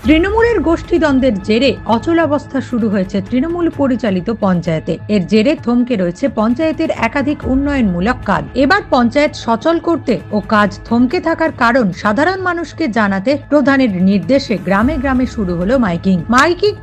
তৃণমূলের গোষ্ঠীদ্বন্দ্বের জেরে অচলাবস্থা শুরু হয়েছে তৃণমূল পরিচালিত পঞ্চায়েতে। এর জেরে থমকে রয়েছে পঞ্চায়েতের একাধিক উন্নয়নমূলক কাজ। এবার পঞ্চায়েত সচল করতে ও কাজ থমকে থাকার কারণ সাধারণ মানুষকে জানাতে প্রধানের নির্দেশে গ্রামে গ্রামে শুরু হলো মাইকিং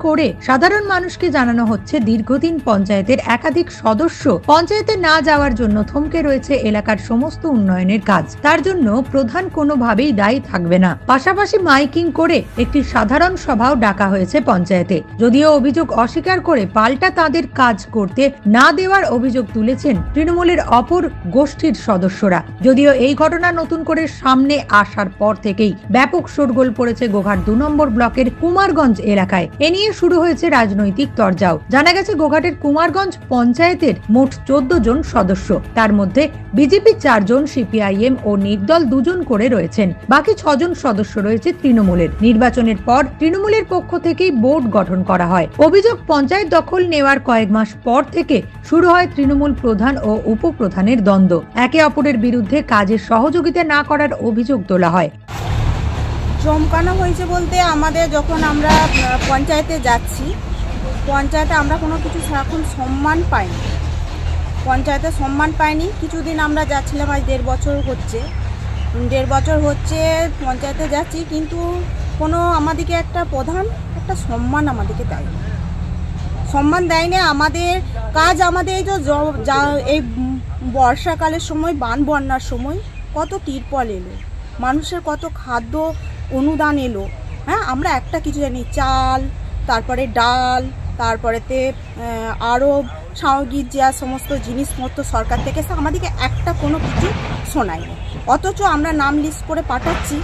করে সাধারণ মানুষকে জানানো হচ্ছে দীর্ঘদিন পঞ্চায়েতের একাধিক সদস্য পঞ্চায়েতে না যাওয়ার জন্য থমকে রয়েছে এলাকার সমস্ত উন্নয়নের কাজ। তার জন্য প্রধান কোনোভাবেই দায়ী থাকবে না। পাশাপাশি মাইকিং করে একটি সাধারণ সভাও ডাকা হয়েছে পঞ্চায়েতে। যদিও অভিযোগ অস্বীকার করে পাল্টা তাদের কাজ করতে না দেওয়ার অভিযোগ তুলেছেন তৃণমূলের অপর গোষ্ঠীর সদস্যরা। যদিও এই ঘটনা নতুন করে সামনে আসার পর থেকেই ব্যাপক শোরগোল পড়েছে গোঘাট 2 নম্বর ব্লকের কুমারগঞ্জ এলাকায়। এ নিয়ে শুরু হয়েছে রাজনৈতিক তরজাও। জানা গেছে গোঘাটের কুমারগঞ্জ পঞ্চায়েতের মোট 14 জন সদস্য, তার মধ্যে বিজেপি 4 জন, সিপিআইএম ও নির্দল 2 জন করে রয়েছেন। বাকি 6 জন সদস্য রয়েছে তৃণমূলের। নির্বাচনের পর তৃণমূলের পক্ষ থেকেই বোর্ড গঠন করা হয়। অভিযোগ, পঞ্চায়েত দখল নেওয়ার কয়েক মাস পর থেকে শুরু হয় তৃণমূল প্রধান ও উপপ্রধানের দ্বন্দ্ব। একে অপরের বিরুদ্ধে কাজের সহযোগিতা না করার অভিযোগ তোলা হয়। চমকানো হয়েছে বলতে, আমাদের যখন আমরা পঞ্চায়েতে যাচ্ছি, পঞ্চায়েতে আমরা কোনো কিছু এখন সম্মান পাইনি। পঞ্চায়েতে সম্মান পাইনি। কিছুদিন আমরা যাচ্ছিলাম, আজ 1.5 বছর হচ্ছে। 1.5 বছর হচ্ছে পঞ্চায়েতে যাচ্ছি, কিন্তু কোনো আমাদেরকে একটা প্রধান একটা সম্মান আমাদেরকে দেয়নি। সম্মান দেয়নি। আমাদের কাজ, আমাদের এই এই বর্ষাকালের সময়, বান বন্যার সময় কত তিরপল এলো, মানুষের কত খাদ্য অনুদান এলো। হ্যাঁ, আমরা একটা কিছু জানি, চাল, তারপরে ডাল, তারপরেতে আরও সামগ্রিক যা সমস্ত জিনিসপত্র সরকার থেকে আমাদেরকে একটা কোনো কিছু শোনায়নি। অথচ আমরা নাম লিস্ট করে পাঠাচ্ছি,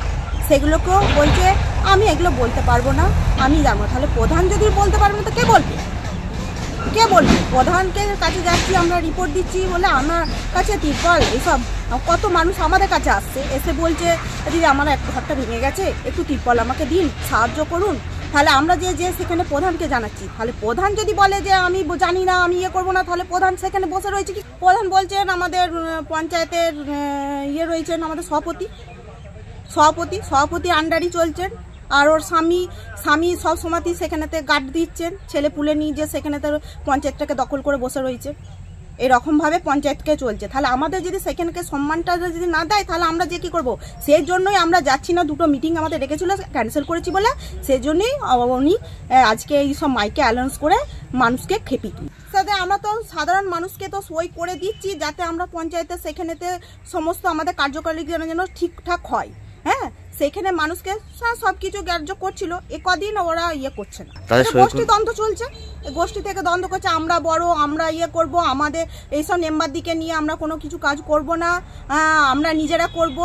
সেগুলোকেও বলছে আমি এগুলো বলতে পারবো না, আমি জানবো। তাহলে প্রধান যদি বলতে পারবে না তো কে বলবে? প্রধানকে কাছে যাচ্ছি, আমরা রিপোর্ট দিচ্ছি বলে আমার কাছে তিরপল এসব কত মানুষ আমাদের কাছে আসছে, এসে বলছে দিদি আমার একটা ঘরটা ভেঙে গেছে, একটু তিরপল আমাকে দিন, সাহায্য করুন। তাহলে আমরা যে সেখানে প্রধানকে জানাচ্ছি, তাহলে প্রধান যদি বলে যে আমি জানি না, আমি করবো না, তাহলে প্রধান সেখানে বসে রয়েছে কি? প্রধান বলছেন আমাদের পঞ্চায়েতের রয়েছেন আমাদের সভাপতি আন্ডারই চলছেন, আর ওর স্বামী সব সময়তেই সেখানেতে গার্ড দিচ্ছেন, ছেলে পুলে নিয়ে যে সেখানেতে পঞ্চায়েতটাকে দখল করে বসে রয়েছে। এরকমভাবে পঞ্চায়েতকে চলছে। তাহলে আমাদের যদি সেখানকে সম্মানটা যদি না দেয়, তাহলে আমরা যে কী করবো? সেই জন্যই আমরা যাচ্ছি না। 2টো মিটিং আমাদের রেখেছিল, ক্যান্সেল করেছি বলে সেই জন্যই উনি আজকে এই সব মাইকে অ্যানাউন্স করে মানুষকে খেপি তুলি। সাথে আমরা তো সাধারণ মানুষকে তো সই করে দিচ্ছি, যাতে আমরা পঞ্চায়েতে সেখানেতে সমস্ত আমাদের কার্যকরী যেন ঠিকঠাক হয়। হ্যাঁ, সেখানে মানুষকে সবকিছু গ্রাহ্য করছিল, এ কদিন ওরা করছে না। গোষ্ঠী দ্বন্দ্ব চলছে, গোষ্ঠী থেকে দ্বন্দ্ব করছে, আমরা বড়, আমরা করব, আমাদের এইসব মেম্বার দিকে নিয়ে আমরা কোনো কিছু কাজ করব না, আমরা নিজেরা করব।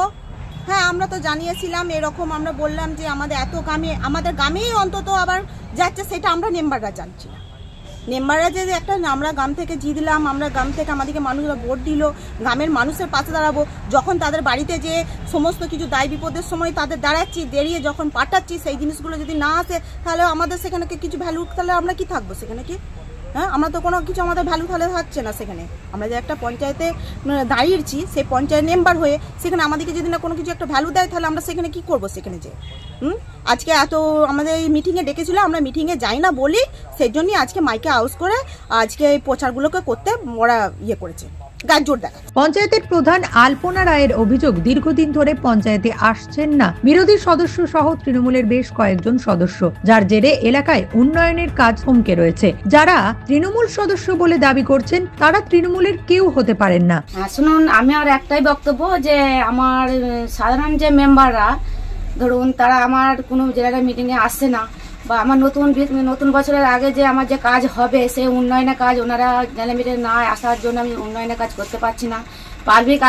হ্যাঁ, আমরা তো জানিয়েছিলাম এরকম, আমরা বললাম যে আমাদের এত গ্রামে, আমাদের গ্রামেই অন্তত আবার যাচ্ছে, সেটা আমরা মেম্বাররা জানছি না। মেম্বাররা যে একটা আমরা গ্রাম থেকে দিলাম, আমরা গ্রাম থেকে আমাদেরকে মানুষরা ভোট দিল, গ্রামের মানুষের পাশে দাঁড়াবো, যখন তাদের বাড়িতে যে সমস্ত কিছু দায় বিপদের সময় তাদের দাঁড়াচ্ছি, দাঁড়িয়ে যখন পাঠাচ্ছি, সেই জিনিসগুলো যদি না আসে, তাহলে আমাদের সেখানে কিছু ভ্যালু, তাহলে আমরা কি থাকবো সেখানে? কি হ্যাঁ, আমরা তো কোনো কিছু আমাদের ভ্যালু তাহলে থাকছে না সেখানে। আমরা যে একটা পঞ্চায়েতে দাঁড়িয়েছি, সেই পঞ্চায়েত মেম্বার হয়ে, সেখানে আমাদেরকে যদি না কোনো কিছু একটা ভ্যালু দেয়, তাহলে আমরা সেখানে কি করবো? সেখানে যে আজকে এত আমাদের এই মিটিংয়ে ডেকেছিল, আমরা মিটিংয়ে যাই না বলি, সেই জন্যই আজকে মাইকে আউজ করে আজকে এই প্রচারগুলোকে করতে ওরা করেছে, গাজজোর দেখা। পঞ্চায়েতের প্রধান আলপনা রায়ের অভিযোগ, দীর্ঘদিন ধরে পঞ্চায়েতে আসছেন না বিরোধী সদস্য সহ তৃণমূলের বেশ কয়েকজন সদস্য, যার জেরে এলাকায় উন্নয়নের কাজ থমকে রয়েছে। যারা তৃণমূল সদস্য বলে দাবি করছেন, তারা তৃণমূলের কেউ হতে পারেন না। শুনুন, আমি আর একটাই বক্তব্য, যে আমার সাধারণ যে মেম্বাররা ধরুন, তারা আমার কোনো জায়গায় মিটিংয়ে আসছে না, বা আমার নতুন বছরের আগে যে আমার যে কাজ হবে, সেই উন্নয়নের কাজ ওনারা জেলা মিটিং না আসার জন্য আমি উন্নয়নের কাজ করতে পারছি না। পাবলিক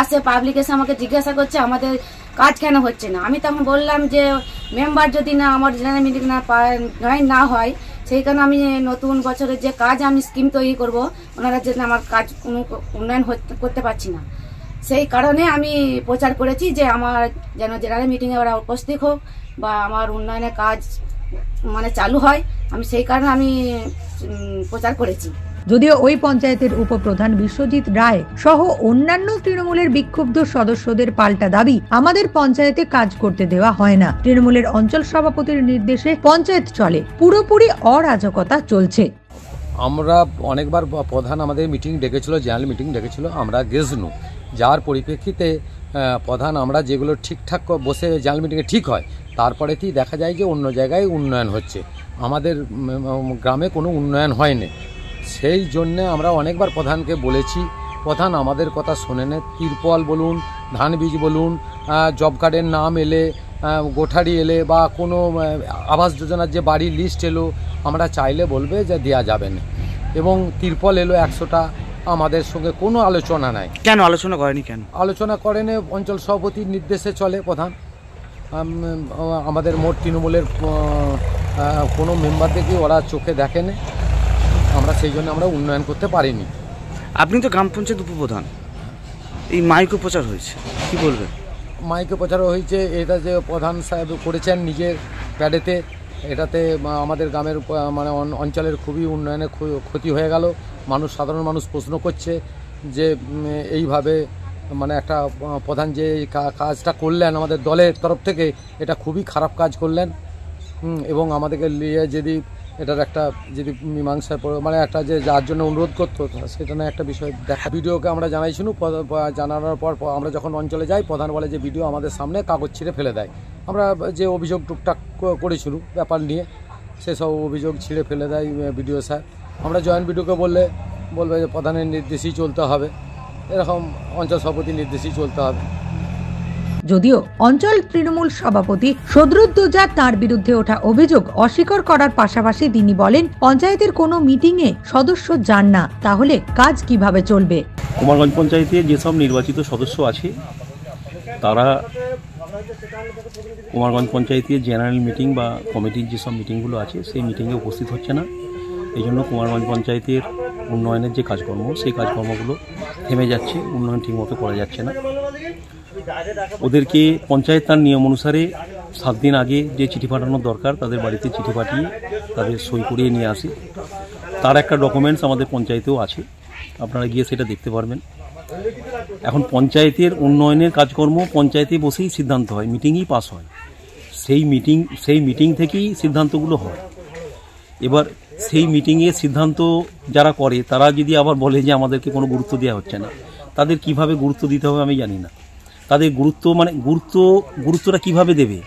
এসে আমাকে জিজ্ঞাসা করছে আমাদের কাজ কেন হচ্ছে না। আমি তখন বললাম যে মেম্বার যদি না আমার জেলা মিটিং জয়েন না হয়, সেই কারণে আমি নতুন বছরের যে কাজ আমি স্কিম তৈরি করব, ওনারা যেন আমার কাজ কোনো উন্নয়ন করতে পারছি না। সেই কারণে আমি প্রচার করেছি যে আমার যেন জেনারেল মিটিংয়ে ওরা উপস্থিত হোক, বা আমার উন্নয়নের কাজ চালু হয়। আমি সেই কারণে আমি প্রচার করেছি। যদিও ওই পঞ্চায়েতের উপপ্রধান বিশ্বজিৎ রায় সহ অন্যান্য তৃণমূলের বিক্ষুব্ধ সদস্যদের পাল্টা দাবি, আমাদের পঞ্চায়েতে কাজ করতে দেওয়া হয় না। তৃণমূলের অঞ্চল সভাপতির নির্দেশে পঞ্চায়েত চলে, পুরোপুরি অরাজকতা চলছে। আমরা অনেকবার প্রধান আমাদের মিটিং ডেকেছিল, জেনারেল মিটিং ডেকেছিল, আমরা গেছনু। যার পরিপ্রেক্ষিতে প্রধান আমরা যেগুলো ঠিকঠাক বসে জেনারেল মিটিংয়ে ঠিক হয়, তারপরেতেই দেখা যায় যে অন্য জায়গায় উন্নয়ন হচ্ছে, আমাদের গ্রামে কোনো উন্নয়ন হয়নি। সেই জন্যে আমরা অনেকবার প্রধানকে বলেছি, প্রধান আমাদের কথা শোনে না। তিরপল বলুন, ধান বীজ বলুন, জব কার্ডের নাম এলে, গোঠারি এলে বা কোনো আবাস যোজনার যে বাড়ির লিস্ট এলো, আমরা চাইলে বলবে যে দেওয়া যাবে না। এবং তিরপল এলো 100টা, আমাদের সঙ্গে কোনো আলোচনা নাই। কেন আলোচনা করেনি? কেন আলোচনা করেনি? অঞ্চল সভাপতির নির্দেশে চলে প্রধান। আমাদের মোট তৃণমূলের কোনো মেম্বারদেরকে ওরা চোখে দেখেনি, আমরা সেই জন্য আমরা উন্নয়ন করতে পারিনি। আপনি তো গ্রাম পঞ্চায়েত উপপ্রধান, এই মাইক্রো প্রচার হয়েছে, কি বলবেন? মাইক্রো প্রচারও হয়েছে, এটা যে প্রধান সাহেব করেছেন নিজের প্যাডেতে, এটাতে আমাদের গ্রামের মানে অঞ্চলের খুবই উন্নয়নে ক্ষতি হয়ে গেল। সাধারণ মানুষ প্রশ্ন করছে যে এইভাবে মানে একটা প্রধান যে কাজটা করলেন আমাদের দলের তরফ থেকে, এটা খুবই খারাপ কাজ করলেন। এবং আমাদেরকে নিয়ে যদি এটার একটা যদি মীমাংসা মানে একটা যে যার জন্য অনুরোধ করতো, সেটা না একটা বিষয় দেখা। ভিডিওকে আমরা জানাইছিল, জানানোর পর আমরা যখন অঞ্চলে যাই, প্রধান বলে যে ভিডিও আমাদের সামনে কাগজ ছিঁড়ে ফেলে দেয়। আমরা যে অভিযোগ টুকটাক করেছিল ব্যাপার নিয়ে, সেসব অভিযোগ ছিঁড়ে ফেলে দেয় ভিডিও স্যার। আমরা জয়েন্ট ভিডিওকে বলবে যে প্রধানের নির্দেশেই চলতে হবে, এরকম অঞ্চল সভাপতির নির্দেশেই চলতে হবে। যদিও অঞ্চল তৃণমূল সভাপতি সদরুদ্দোজা তার বিরুদ্ধে ওঠা অভিযোগ অস্বীকার করার পাশাপাশি তিনি বলেন, পঞ্চায়েতের কোনো মিটিংয়ে সদস্য যান না, তাহলে কাজ কিভাবে চলবে? কুমারগঞ্জ পঞ্চায়েতে যেসব নির্বাচিত সদস্য আছে, তারা কুমারগঞ্জ পঞ্চায়েতের জেনারেল মিটিং বা কমিটির যেসব মিটিংগুলো আছে, সেই মিটিংয়ে উপস্থিত হচ্ছে না। এই জন্য কুমারগঞ্জ পঞ্চায়েতের উন্নয়নের যে কাজকর্ম, সেই কাজকর্মগুলো থেমে যাচ্ছে, উন্নয়ন ঠিকমতো করা যাচ্ছে না। ওদেরকে পঞ্চায়েত তার নিয়ম অনুসারে 7 দিন আগে যে চিঠি পাঠানোর দরকার, তাদের বাড়িতে চিঠি পাঠিয়ে তাদের সই করিয়ে নিয়ে আসে। তার একটা ডকুমেন্টস আমাদের পঞ্চায়েতেও আছে, আপনারা গিয়ে সেটা দেখতে পারবেন। এখন পঞ্চায়েতের উন্নয়নের কাজকর্ম পঞ্চায়েতে বসেই সিদ্ধান্ত হয়, মিটিংই পাস হয়, সেই মিটিং থেকেই সিদ্ধান্তগুলো হয়। এবার সেই মিটিংয়ে সিদ্ধান্ত যারা করে, তারা যদি আবার বলে যে আমাদেরকে কোনো গুরুত্ব দেওয়া হচ্ছে না, তাদের কিভাবে গুরুত্ব দিতে হবে আমি জানি না। তাদের গুরুত্বটা কিভাবে দেবে?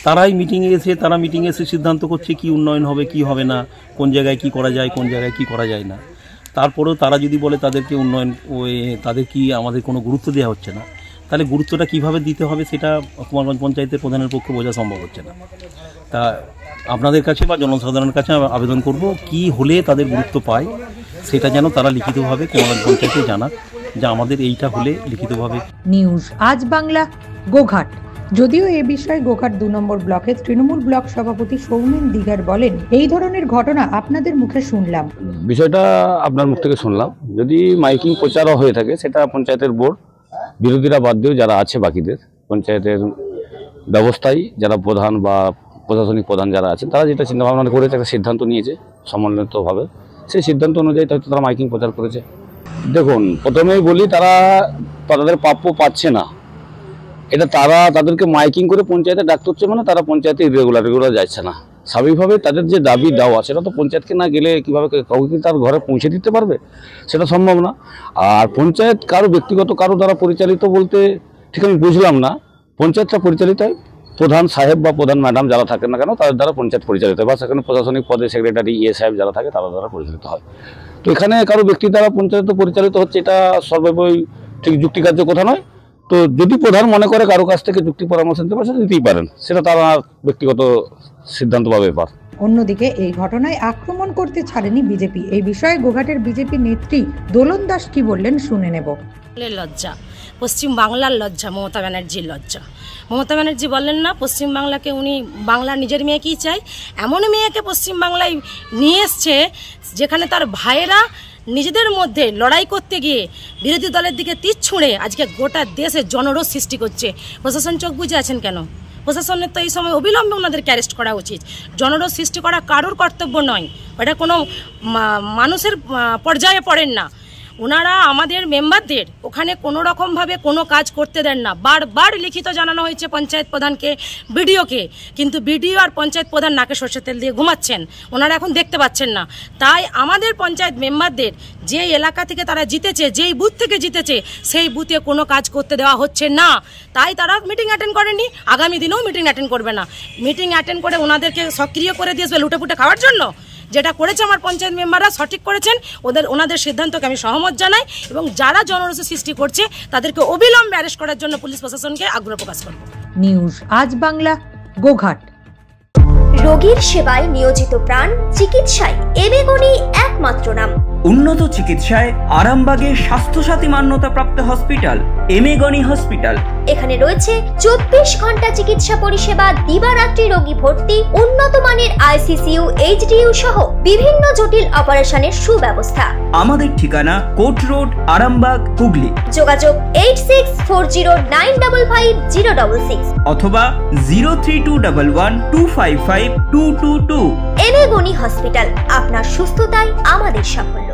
তারা মিটিংয়ে এসে সিদ্ধান্ত করছে কি উন্নয়ন হবে, কি হবে না, কোন জায়গায় কি করা যায়, কোন জায়গায় কি করা যায় না। তারপরেও তারা যদি বলে তাদেরকে তাদের কি আমাদের কোনো গুরুত্ব দেওয়া হচ্ছে না, তাহলে গুরুত্বটা কিভাবে দিতে হবে সেটা কুমারগঞ্জ পঞ্চায়েতের প্রধানের পক্ষে বোঝা সম্ভব হচ্ছে না। তা আপনাদের কাছে বা জনসাধারণের কাছে আবেদন করব, কি হলে তাদের গুরুত্ব পায় সেটা যেন তারা লিখিতভাবে কুমারগঞ্জ পঞ্চায়েতে জানাক, যে আমাদের এইটা হলে লিখিতভাবে। নিউজ আজ বাংলা, গোঘাট। যদিও এ বিষয়ে গোঘাট 2 নম্বর ব্লকের তৃণমূল ব্লক সভাপতি সৌমেন দিগার বলেন, এই ধরনের ঘটনা আপনাদের মুখে শুনলাম। বিষয়টা আপনার মুখ থেকে শুনলাম। যদি মাইকিং প্রচারও হয়ে থাকে, সেটা পঞ্চায়েতের বোর্ড, বিরোধীরা বাদ দিয়েও যারা আছে বাকিদের পঞ্চায়েতের ব্যবস্থায় যারা প্রধান বা প্রশাসনিক প্রধান যারা আছেন, তারা যেটা চিন্তাভাবনা করেছে, একটা সিদ্ধান্ত নিয়েছে সমন্বিতভাবে, সেই সিদ্ধান্ত অনুযায়ী হয়তো তারা মাইকিং প্রচার করেছে। দেখুন, প্রথমেই বলি, তারা তাদের প্রাপ্য পাচ্ছে না, এটা তাদেরকে মাইকিং করে পঞ্চায়েতে ডাকতে হচ্ছে, মানে তারা পঞ্চায়েতে রেগুলার যাচ্ছে না। স্বাভাবিকভাবে তাদের যে দাবি দেওয়া, সেটা তো পঞ্চায়েতকে না গেলে কীভাবে কাউকে কি তার ঘরে পৌঁছে দিতে পারবে? সেটা সম্ভব না। আর পঞ্চায়েত কারো ব্যক্তিগত কারো দ্বারা পরিচালিত বলতে ঠিক আমি বুঝলাম না। পঞ্চায়েতটা পরিচালিত হয় প্রধান সাহেব বা প্রধান ম্যাডাম যারা থাকেন না কেন, তাদের দ্বারা পঞ্চায়েত পরিচালিত হয়, বা সেখানে প্রশাসনিক পদে সেক্রেটারি সাহেব যারা থাকে তাদের দ্বারা পরিচালিত হয়। তো এখানে কারো ব্যক্তি দ্বারা পঞ্চায়েত পরিচালিত হচ্ছে, এটা সর্বৈবই ঠিক যুক্তিকার্য কথা নয়। তো যদি প্রধান মনে করে কারো কাছ থেকে যুক্তি পরামর্শ নিতে পারে, দিতেই পারেন, সেটা তার ব্যক্তিগত সিদ্ধান্ত বা ব্যাপার। অন্যদিকে এই ঘটনায় আক্রমণ করতে ছাড়েনি বিজেপি। এই বিষয়ে গোঘাটের বিজেপি নেত্রী দোলন দাস কি বললেন শুনে নেব। লজ্জা, পশ্চিম বাংলার লজ্জা, মমতা ব্যানার্জির লজ্জা। মমতা ব্যানার্জি বললেন না পশ্চিম বাংলাকে উনি বাংলা নিজের মেয়েকেই চাই, এমন মেয়েকে পশ্চিম বাংলায় নিয়ে এসছে যেখানে তার ভাইয়েরা নিজেদের মধ্যে লড়াই করতে গিয়ে বিরোধী দলের দিকে তীর ছুঁড়ে আজকে গোটা দেশে জনরোষ সৃষ্টি করছে। প্রশাসন চোখ বুজে আছেন কেন? প্রশাসনের তো এই সময় অবিলম্বে ওনাদেরকে অ্যারেস্ট করা উচিত। জনরোষ সৃষ্টি করা কারোর কর্তব্য নয়, এটা কোনো মানুষের পর্যায়ে পড়েন না। ওনারা আমাদের মেম্বারদের ওখানে কোনো রকমভাবে কোনো কাজ করতে দেন না। বারবার লিখিত জানানো হয়েছে পঞ্চায়েত প্রধানকে, বিডিওকে, কিন্তু বিডিও আর পঞ্চায়েত প্রধান নাকে সর্ষের তেল দিয়ে ঘুমাচ্ছেন, ওনারা এখন দেখতে পাচ্ছেন না। তাই আমাদের পঞ্চায়েত মেম্বারদের যে এলাকা থেকে তারা জিতেছে, যেই বুথ থেকে জিতেছে, সেই বুথে কোনো কাজ করতে দেওয়া হচ্ছে না। তাই তারা মিটিং অ্যাটেন্ড করেনি, আগামী দিনেও মিটিং অ্যাটেন্ড করবে না। মিটিং অ্যাটেন্ড করে ওনাদেরকে সক্রিয় করে দিয়েছে লুটেপুটে খাওয়ার জন্য। যেটা করেছে আমার পঞ্চায়েত মেম্বাররা সঠিক করেছেন, ওনাদের সিদ্ধান্তকে আমি সহমত জানাই এবং যারা জনরোষের সৃষ্টি করছে তাদেরকে অবিলম্বে অ্যারেস্ট করার জন্য পুলিশ প্রশাসনকে আগ্রহ প্রকাশ করব। নিউজ আজ বাংলা, গোঘাট। রোগীর সেবায় নিয়োজিত প্রাণ, চিকিৎসায় এবেগুনি একমাত্র নাম। উন্নত চিকিৎসায় আরামবাগে স্বাস্থ্যসাথী মান্যতাপ্রাপ্ত হসপিটাল এমেগনি হসপিটাল। এখানে রয়েছে 24 ঘন্টা চিকিৎসা পরিষেবা, দিবারাত্রি রোগী ভর্তি, উন্নত মানের আইসিসিইউ, এইচডিইউ সহ বিভিন্ন জটিল অপারেশনের সুব্যবস্থা। আমাদের ঠিকানা কোট রোড, আরামবাগ, হুগলি। যোগাযোগ 8640955066 অথবা 03211255222। এমেগনি হসপিটাল, আপনার সুস্থতাই আমাদের সাফল্য।